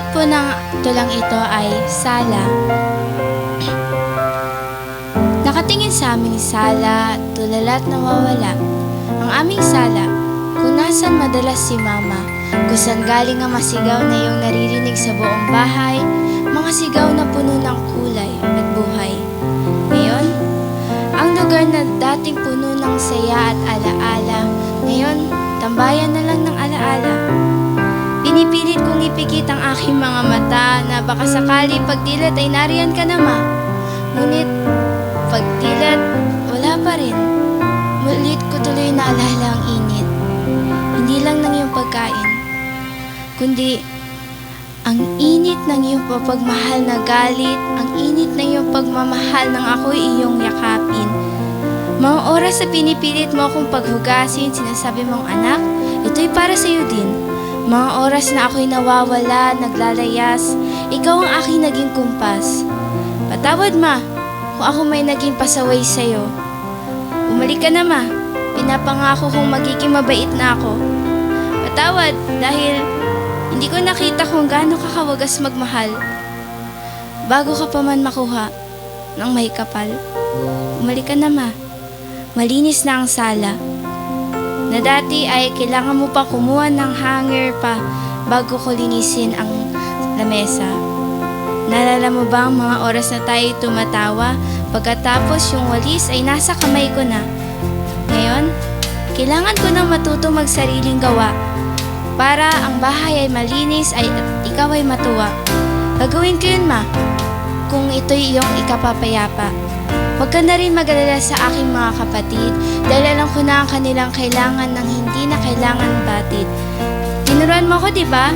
sulat po ng tulang ito ay Sala. Nakatingin sa aming sala, tulala't nawawala. Ang aming sala, kung nasan madalas si Mama, kung saan galing ang masigaw na iyong naririnig sa buong bahay, mga sigaw na puno ng kulay at buhay. Ngayon, ang lugar na dating puno ng saya at alaala, ngayon, tambayan na lang ng alaala. Pinipilit kong ipikit ang aking mga mata na baka sakali pagdilat ay nariyan ka na, Ma. Ngunit, pagdilat, wala pa rin. Mulit ko tuloy naalala ang init. Hindi lang ng iyong pagkain, kundi ang init ng iyong pagmamahal na galit, ang init ng iyong pagmamahal ng ako'y iyong yakapin. Mga oras na pinipilit mo akong paghugasin, sinasabi mong, anak, ito'y para sa iyo din. Mga oras na ako'y nawawala, naglalayas, ikaw ang aking naging kumpas. Patawad, Ma, kung ako may naging pasaway sa'yo. Bumalik ka na, Ma. Pinapangako kong magiging mabait na ako. Patawad dahil hindi ko nakita kung gaano ka kawagas magmahal. Bago ka pa man makuha ng may kapal. Bumalik ka na, Ma. Malinis na ang sala. Na dati ay kailangan mo pa kumuha ng hanger pa bago ko linisin ang lamesa. Naalala mo ba ang mga oras na tayo tumatawa pagkatapos yung walis ay nasa kamay ko na? Ngayon, kailangan ko nang matuto magsariling gawa para ang bahay ay malinis at ikaw ay matuwa. Gagawin ko yun, Ma, kung ito'y iyong ikapapayapa. Huwag ka na rin mag-alala sa aking mga kapatid dahil alam ko na ang kanilang kailangan ng hindi na kailangan batid. Tinuruan mo ako, di ba?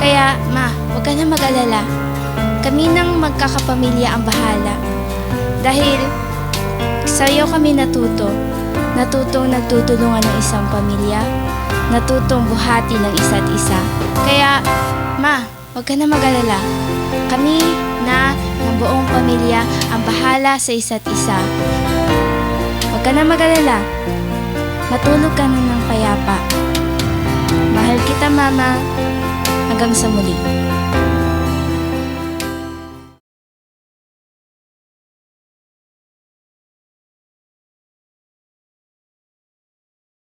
Kaya, Ma, huwag ka na mag-alala. Kami nang magkakapamilya ang bahala. Dahil sa iyo kami natuto. Natutong nagtutulungan ng isang pamilya. Natutong buhati ng isa't isa. Kaya, Ma, huwag ka na mag-alala. Kami na ng buong pamilya ang bahala sa isa't isa. Huwag ka na mag-alala. Matulog ka na ng payapa. Mahal kita, Mama. Hanggang sa muli.